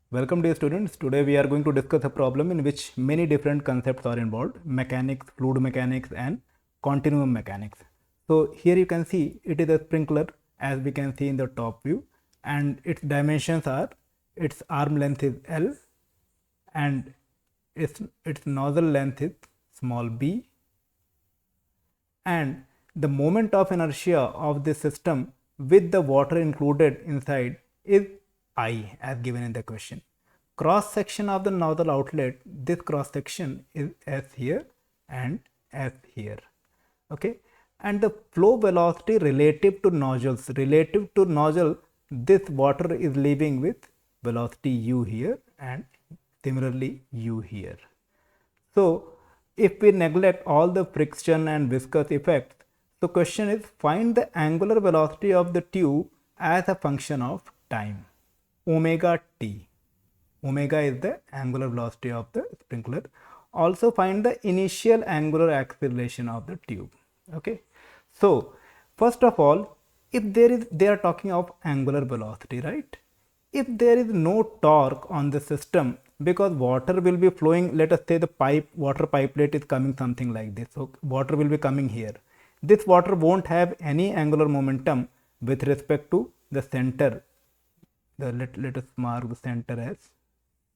Welcome dear students. Today we are going to discuss a problem in which many different concepts are involved: mechanics, fluid mechanics and continuum mechanics. So here you can see it is a sprinkler as we can see in the top view, and its dimensions are its arm length is L and its nozzle length is small b, and the moment of inertia of this system with the water included inside is I as given in the question. Cross section of the nozzle outlet, this cross section is S here and S here. Okay, and the flow velocity relative to nozzle, this water is leaving with velocity u here and similarly u here. So if we neglect all the friction and viscous effects, the question is find the angular velocity of the tube as a function of time, omega t. Omega is the angular velocity of the sprinkler. Also find the initial angular acceleration of the tube. Okay. So first of all, if they are talking of angular velocity, right? If there is no torque on the system, because water will be flowing, let us say the water pipelet is coming something like this. So water will be coming here. This water won't have any angular momentum with respect to the center. Let us mark the center as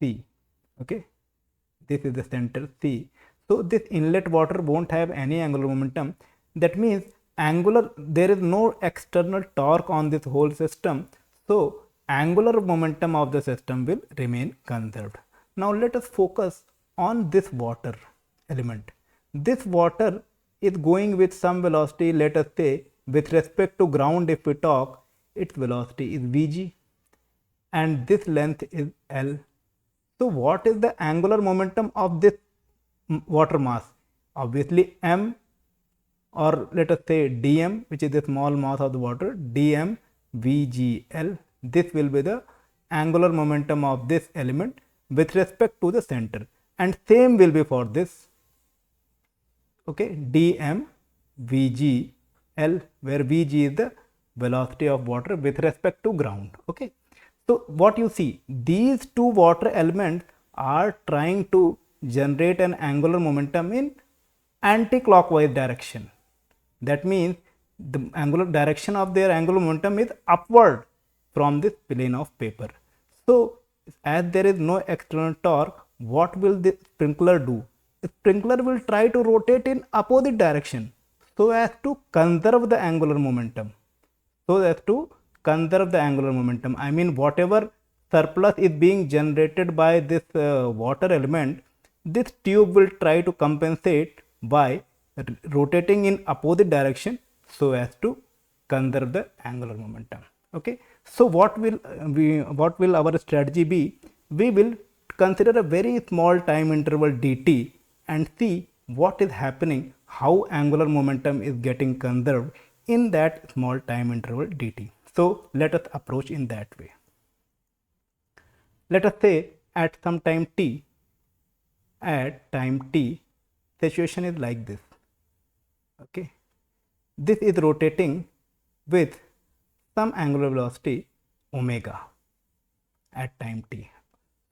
C. Okay, this is the center C. So this inlet water won't have any angular momentum. That means there is no external torque on this whole system. So angular momentum of the system will remain conserved. Now let us focus on this water element. This water is going with some velocity, let us say with respect to ground, if we talk, its velocity is Vg and this length is L. So what is the angular momentum of this water mass? Obviously m, or let us say dm, which is the small mass of the water, dm vgl. This will be the angular momentum of this element with respect to the center, and same will be for this. Okay, dm vgl, where vg is the velocity of water with respect to ground. Okay, so what you see, these two water elements are trying to generate an angular momentum in anti-clockwise direction. That means the angular direction of their angular momentum is upward from this plane of paper. So as there is no external torque, what will the sprinkler do? The sprinkler will try to rotate in opposite direction so as to conserve the angular momentum. I mean, whatever surplus is being generated by this water element, this tube will try to compensate by rotating in opposite direction so as to conserve the angular momentum. Okay, so what will our strategy be? We will consider a very small time interval dt and see what is happening, how angular momentum is getting conserved in that small time interval dt. So let us approach in that way. Let us say at some time t, situation is like this. Okay, this is rotating with some angular velocity omega at time t.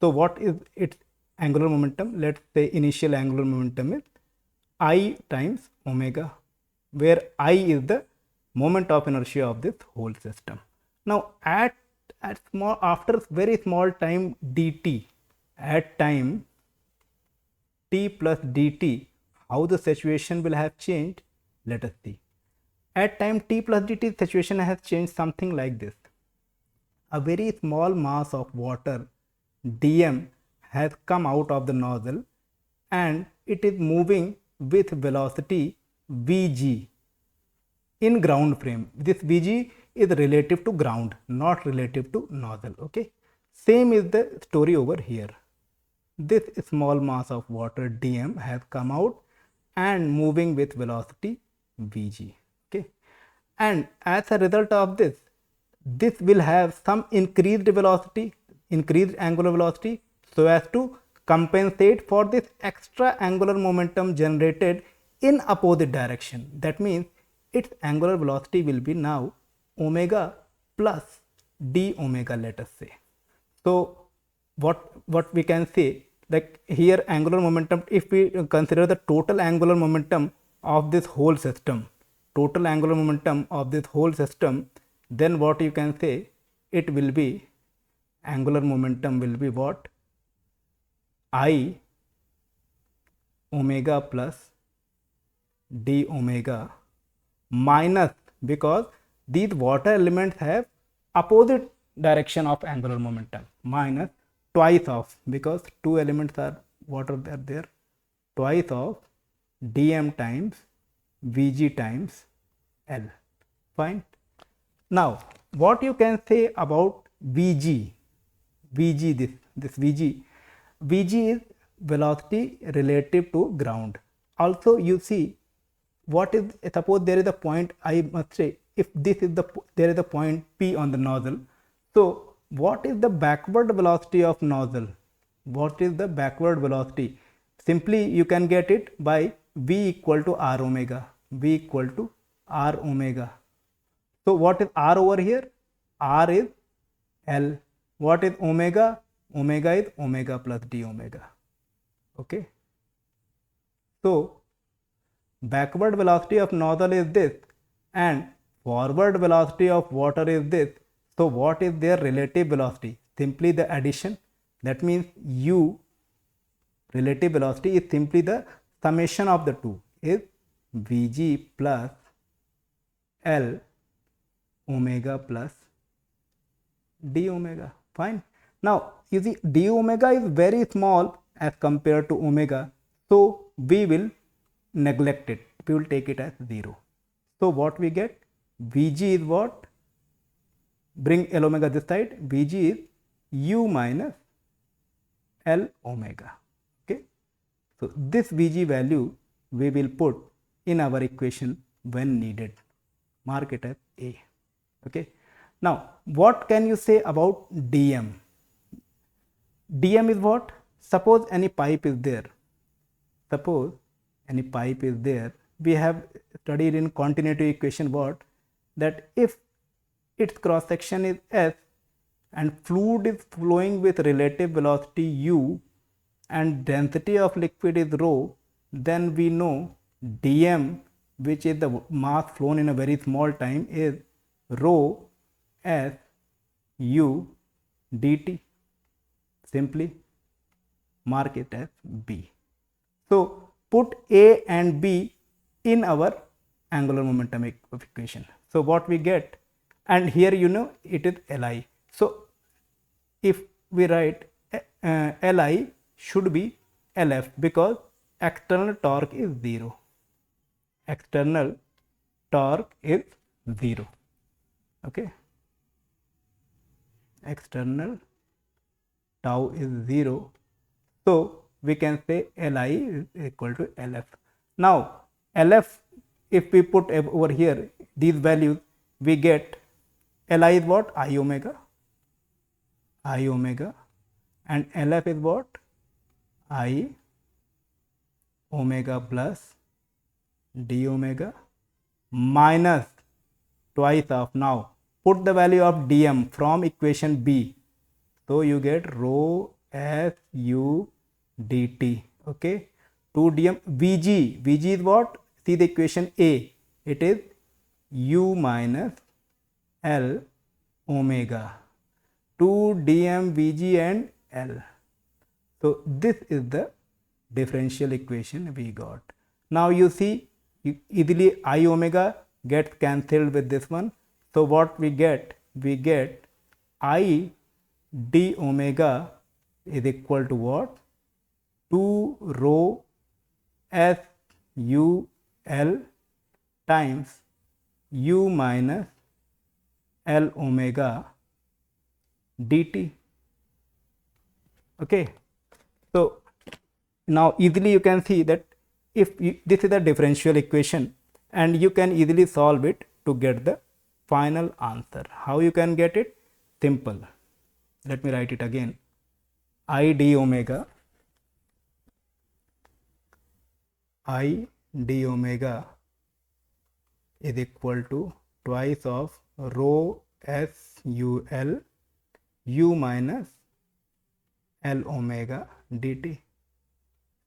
So what is its angular momentum? Let's say initial angular momentum is I times omega, where I is the moment of inertia of this whole system. Now after very small time dt, at time t plus dt, how the situation will have changed? Let us see. At time t plus dt, situation has changed something like this. A very small mass of water dm has come out of the nozzle and it is moving with velocity vg in ground frame. This vg is relative to ground, not relative to nozzle. Okay, same is the story over here. This small mass of water dm has come out and moving with velocity vg. Okay, and as a result of this will have some increased velocity, increased angular velocity, so as to compensate for this extra angular momentum generated in opposite direction. That means its angular velocity will be now omega plus d omega, let us say. So what we can say, like here angular momentum, if we consider the total angular momentum of this whole system, total angular momentum of this whole system, then what you can say, it will be, angular momentum will be what, I omega plus d omega minus, because these water elements have opposite direction of angular momentum, minus twice of, because two elements are water are there, twice of dm times vg times L. Fine. Now what you can say about vg, this vg is velocity relative to ground. Also you see, what is, suppose there is a point, I must say, if this is the, there is a point P on the nozzle, so what is the backward velocity of nozzle, what is the backward velocity, simply you can get it by V equal to R omega, V equal to R omega. So what is R over here, R is L, what is omega, omega is omega plus d omega. Okay, so backward velocity of nozzle is this and forward velocity of water is this. So what is their relative velocity? Simply the addition. That means u relative velocity is simply the summation of the two, is Vg plus L omega plus d omega. Fine. Now you see d omega is very small as compared to omega, so we will neglect it, we will take it as 0. So what we get, Vg is what, bring L omega this side, Vg is u minus L omega. Okay, so this Vg value we will put in our equation when needed, mark it as A. Okay, now what can you say about dm? Dm is what, suppose any pipe is there, suppose any pipe is there, we have studied in continuity equation what, that if its cross section is S and fluid is flowing with relative velocity u and density of liquid is rho, then we know dm, which is the mass flown in a very small time, is rho S u dt. Simply mark it as B. So put A and B in our angular momentum equation. So what we get, and here you know it is Li. So if we write Li should be Lf, because external torque is 0. External torque is 0. Okay. External tau is 0. So we can say Li is equal to Lf. Now Lf, if we put over here these values, we get Li is what, I omega, and Lf is what, I omega plus d omega minus twice of, now put the value of dm from equation B, so you get rho S u dt. Okay, 2 dm Vg is what, see the equation A, it is u minus L omega, 2 dm Vg and L. So this is the differential equation we got. Now you see, easily I omega gets cancelled with this one. So what we get, I d omega is equal to what, 2 rho S u L times u minus L omega dt. Okay, so now easily you can see that if this is a differential equation and you can easily solve it to get the final answer. How you can get it? Simple. Let me write it again. I d omega is equal to twice of rho S u L u minus L omega dt.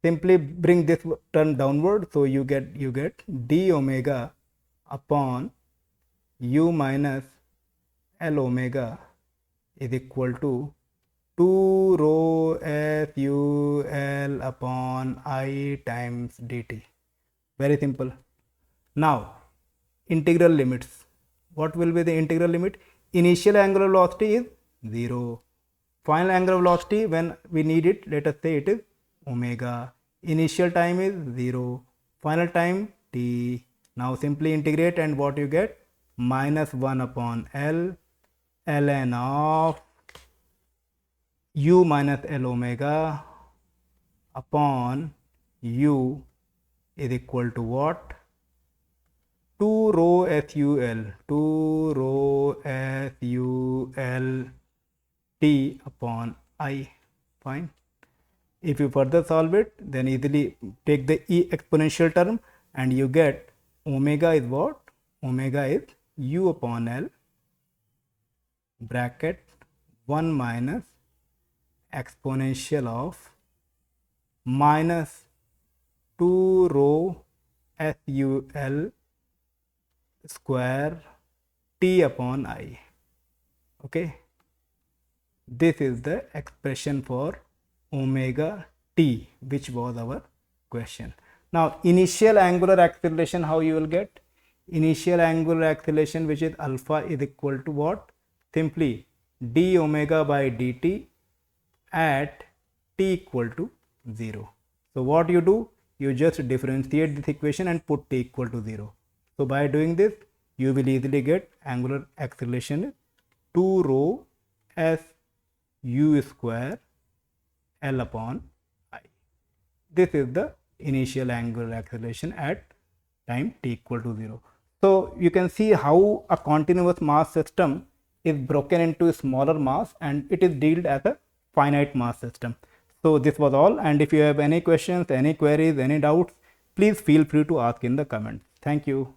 Simply bring this term downward, so you get d omega upon u minus L omega is equal to 2 rho SUL upon I times dt. Very simple. Now, integral limits. What will be the integral limit? Initial angular velocity is 0. Final angular velocity, when we need it, let us say it is omega. Initial time is 0. Final time t. Now simply integrate, and what you get? Minus 1 upon L ln of u minus L omega upon u is equal to what? 2 rho SUL, 2 rho SUL t upon I. Fine. If you further solve it, then easily take the e exponential term and you get omega is what? Omega is u upon L bracket 1 minus exponential of minus 2 rho SUL square t upon I. Okay. This is the expression for omega t, which was our question. Now, initial angular acceleration, how you will get? Initial angular acceleration, which is alpha, is equal to what? Simply d omega by dt at t equal to 0. So what you do? You just differentiate this equation and put t equal to 0. So by doing this, you will easily get angular acceleration 2 rho s u square L upon I. This is the initial angular acceleration at time t equal to 0. So you can see how a continuous mass system is broken into smaller mass and it is dealt as a finite mass system. So this was all, and if you have any questions, any queries, any doubts, please feel free to ask in the comments. Thank you.